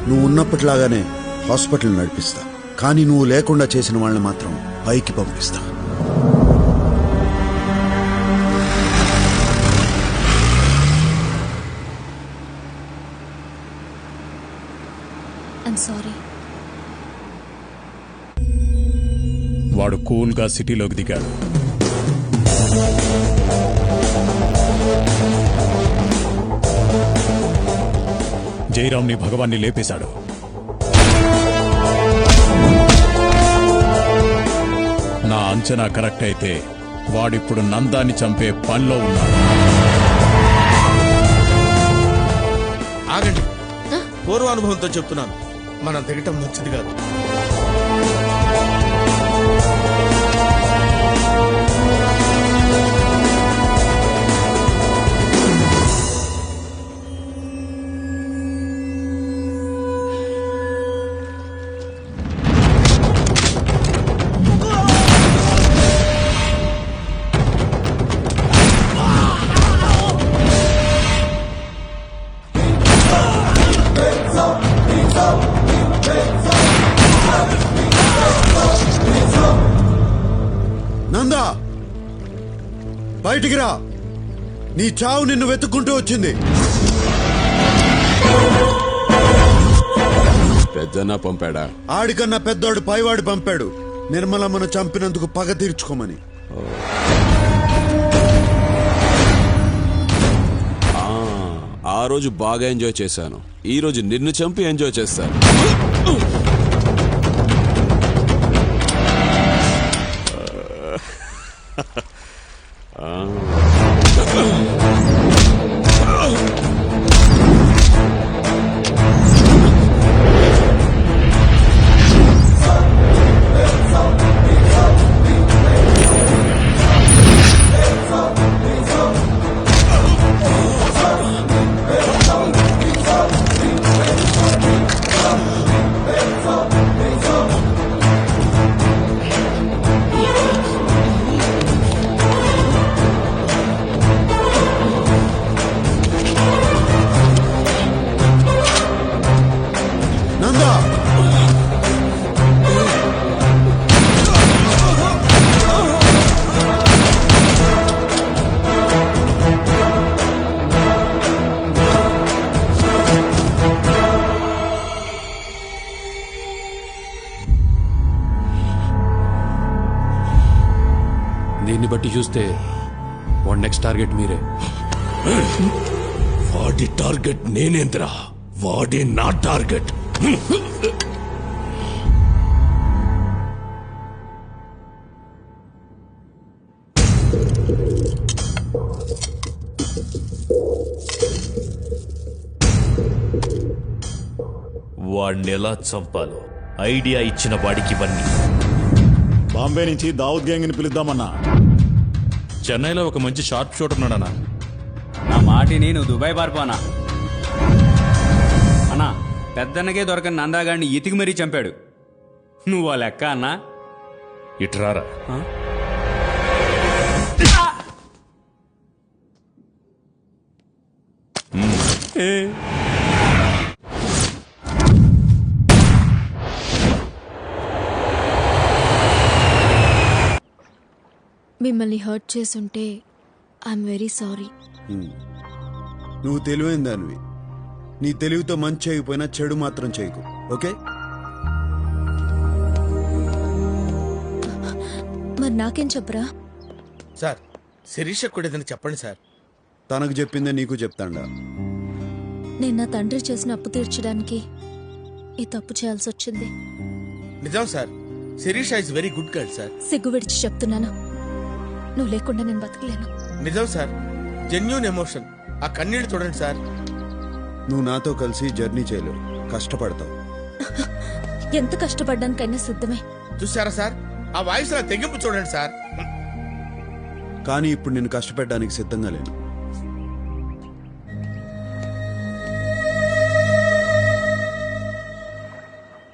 నువ్వు ఉన్నప్పటిలాగానే హాస్పిటల్ నడిపిస్తా, కానీ నువ్వు లేకుండా చేసిన వాళ్ళని మాత్రం పైకి పంపిస్తా. వాడు కూల్గా సిటీలోకి దిగాడు. జయరామ్ని భగవాన్ని లేపేశాడు. నా అంచనా కరెక్ట్ అయితే వాడిప్పుడు నందాన్ని చంపే పనిలో ఉన్నాడు. ఆగండి, పూర్వానుభవంతో చెప్తున్నాను, మనం దిగటం మంచిది కాదు. నందా, బయటికి రా. నీ చావు నిన్ను వెతుక్కుంటూ వచ్చింది. పెద్దన్న పంపాడా? ఆడికన్నా పెద్దోడు పైవాడు పంపాడు, నిర్మలమ్మను చంపినందుకు పగ తీర్చుకోమని. ఆ రోజు బాగా ఎంజాయ్ చేశాను, ఈ రోజు నిన్ను చంపి ఎంజాయ్ చేస్తాను. దీన్ని బట్టి చూస్తే వాడి నెక్స్ట్ టార్గెట్ మీరే. వాడి టార్గెట్ నేనేంద్రా, వాడే నా టార్గెట్. వాడిని ఎలా చంపాలో ఐడియా ఇచ్చిన వాడికి ఇవన్నీ. బాంబే నుంచి దావుద్ గ్యాంగ్ ని పిలుద్దామన్నా. చెన్నైలో ఒక మంచి షార్ప్ షూటర్ ఉన్నాడన్నా. నా మాటిని నువ్వు దుబాయ్ పారిపోనా అన్నా. పెద్దన్నకే దొరకని నందాగాడిని ఎతికి మరీ చంపాడు. నువ్వు ఆ లెక్క అన్నా. ఇట్రారా. మిమ్మల్ని హర్ట్ చేసుంటే ఐఎమ్ వెరీ సారీ. నువ్వు తెలివైన దానివి. నీ తెలివితో మంచి చేయకపోయినా చెడు మాత్రం చేయకు, ఓకే? మరి నాకేం చెప్పరా? సార్, శిరీష కూడా ఏదైనా చెప్పండి సార్. తనకు చెప్పిందే నీకు చెప్తాండా. నేను నా తండ్రి చేసిన అప్పు తీర్చడానికి ఈ తప్పు చేయాల్సి వచ్చింది. నిజం sir, Sirisha is very good girl sir. సిగ్గు విడిచి చెప్తున్నాను, నువ్వు లేకుండా నేను బతకలేను. నిజం సార్, జెన్యూన్ ఎమోషన్. ఆ కన్నీళ్ళు చూడండి సార్. నువ్వు నాతో కలిసి జర్నీ చేయలేవు, కష్టపడతావు. ఎంత కష్టపడ్డానికైనా సిద్ధమే. చూసారా సార్, ఆ వాయిస్ లా తెగింపు చూడండి సార్. కానీ ఇప్పుడు నేను కష్టపెట్టడానికి సిద్ధంగా లేను.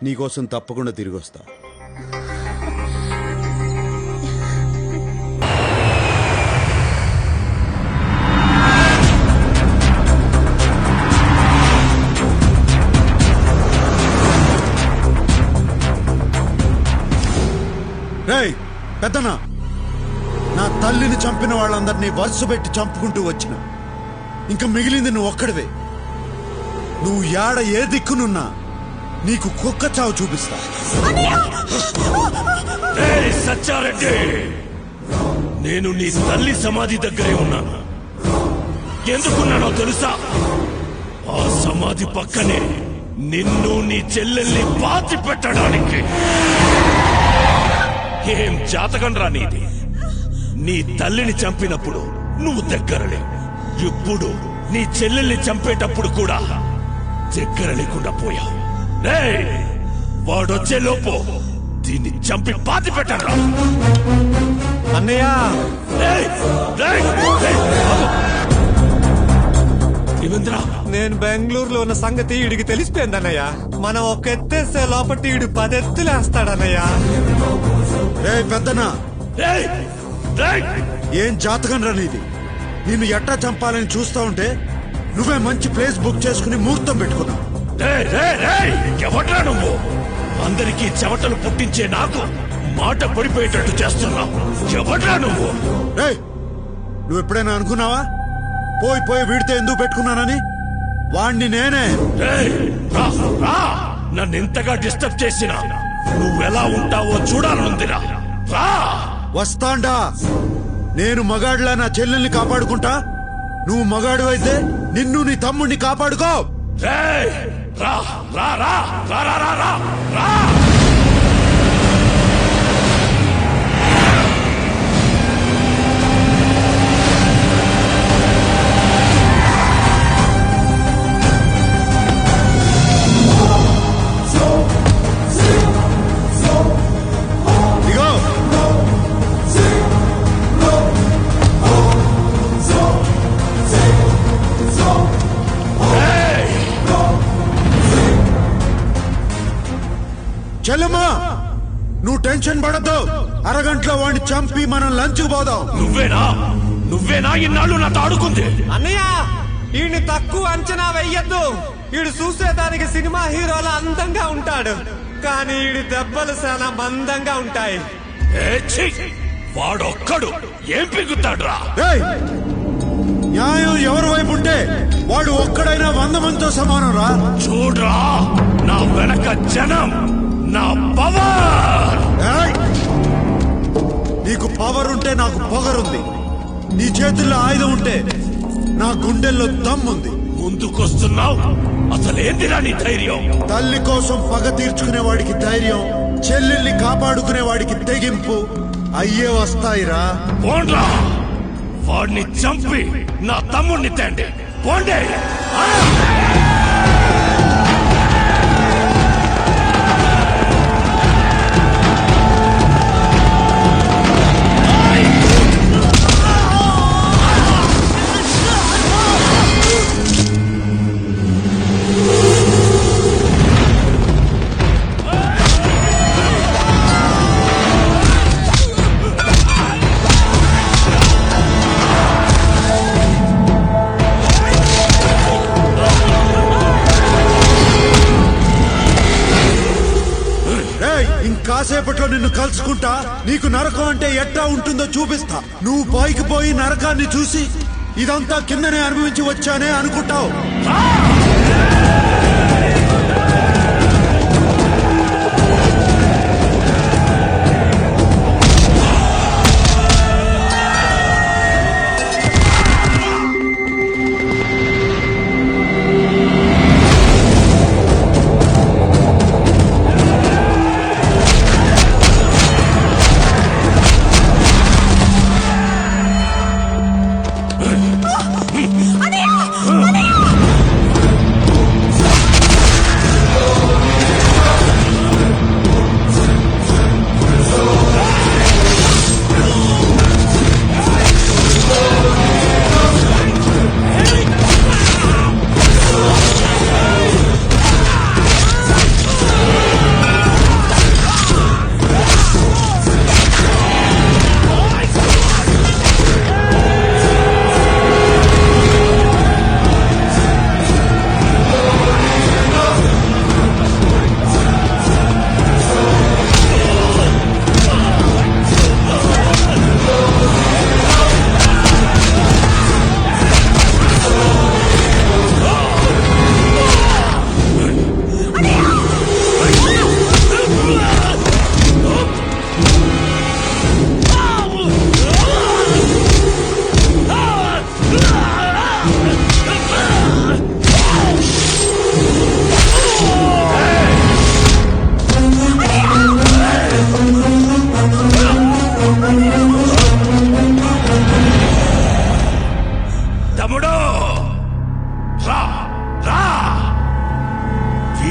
నీకోసం తప్పకుండా తిరిగి వస్తా. రేయ్ పెద్దనా, నా తల్లిని చంపిన వాళ్ళందరినీ వరుస పెట్టి చంపుకుంటూ వచ్చిన. ఇంకా మిగిలింది నువ్వు ఒక్కడివే. నువ్వు యాడ ఏ దిక్కునున్నా నీకు కుక్క చావు చూపిస్తా. ఏయ్ సచ్చారెడ్డి, నేను నీ తల్లి సమాధి దగ్గరే ఉన్నాను. ఎందుకున్నానో తెలుసా? ఆ సమాధి పక్కనే నిన్ను నీ చెల్లెల్ని పాతి పెట్టడానికి. ఏం జాతకంరా నీది? నీ తల్లిని చంపినప్పుడు నువ్వు దగ్గరలే, ఇప్పుడు నీ చెల్లెల్ని చంపేటప్పుడు కూడా దగ్గర లేకుండా పోయావు. రేయ్, వాడొచ్చే లోపు దీన్ని చంపి పాతి పెట్టరా. అన్నయ్య, నేను బెంగళూరులో ఉన్న సంగతి ఈడికి తెలిసిపోయింది అన్నయ్య. మనం ఒక ఎత్తేస్తే లోపటి ఈడు 10 ఎత్తులేస్తాడన్నయ్య. రే పెద్దనా, ఏం జాతకం రా నీది? నిన్ను ఎట్టా చంపాలని చూస్తా ఉంటే నువ్వే మంచి ప్లేస్ బుక్ చేసుకుని ముహూర్తం పెట్టుకున్నావు. ఎవట్రా నువ్వు? అందరికీ చెమటలు పుట్టించే నాకు మాట పడిపోయేటట్టు చేస్తున్నావు. ఎవట్రా నువ్వు? నువ్వు ఎప్పుడైనా అనుకున్నావా పోయి పోయి వీడితో ఎందుకు పెట్టుకున్నానని? వాణ్ణి నేనే. నన్ను ఇంతగా డిస్టర్బ్ చేసినా నువ్వెలా ఉంటావో చూడాలనుందిరా. వస్తాండా. నేను మగాడిలా నా చెల్లెల్ని కాపాడుకుంటా, నువ్వు మగాడు అయితే నిన్ను నీ తమ్ముడిని కాపాడుకో. రా రా రా రా రా రా రా రా. చెల్లమ్మా, నువ్వు టెన్షన్ పడద్దు. అరగంటలో వాడిని చంపి మనం లంచ్ పోదాం. నువ్వేనా ఇన్నాళ్ళు నాతో ఆడుకుంది? అన్నయ్య, ఈయన్ని తక్కువ అంచనా వెయ్యొద్దు. ఈడు చూసేదానికి సినిమా హీరోల అందంగా ఉంటాడు, కానీ ఈడి దెబ్బలు చాలా మందంగా ఉంటాయి. వాడొక్కడు ఏం పిగుతాడ్రా? న్యాయం ఎవరి వైపు ఉంటే వాడు ఒక్కడైనా 100 మందితో సమానం రా. చూడ్రా, నా వెనక జనం, నా పవర్. నీకు పవర్ ఉంటే నాకు పొగరుంది. నీ చేతుల్లో ఆయుధం ఉంటే నా గుండెల్లో దమ్ముంది. ముందుకొస్తున్నావు, అసలేందిరా నీ ధైర్యం? తల్లి కోసం పగ తీర్చుకునే వాడికి ధైర్యం, చెల్లెల్ని కాపాడుకునే వాడికి తెగింపు అయ్యే వస్తాయిరా. పోండ్రా, వాడిని చంపి నా తమ్ముడిని తేండి. పోండి. కాసేపట్లో నిన్ను కలుసుకుంటా. నీకు నరకం అంటే ఎట్టా ఉంటుందో చూపిస్తా. నువ్వు పైకి పోయి నరకాన్ని చూసి ఇదంతా కిందనే అనుభవించి వచ్చానే అనుకుంటావు.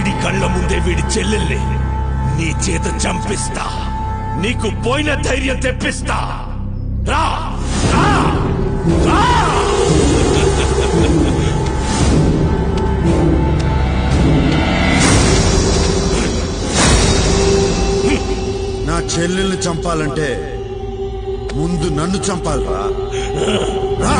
వీడి కళ్ళ ముందే వీడి చెల్లెల్ని నీ చేత చంపిస్తా. నీకు పోయిన ధైర్యం తెప్పిస్తా. రా రా రా. నా చెల్లెల్ని చంపాలంటే ముందు నన్ను చంపాలిరా. రా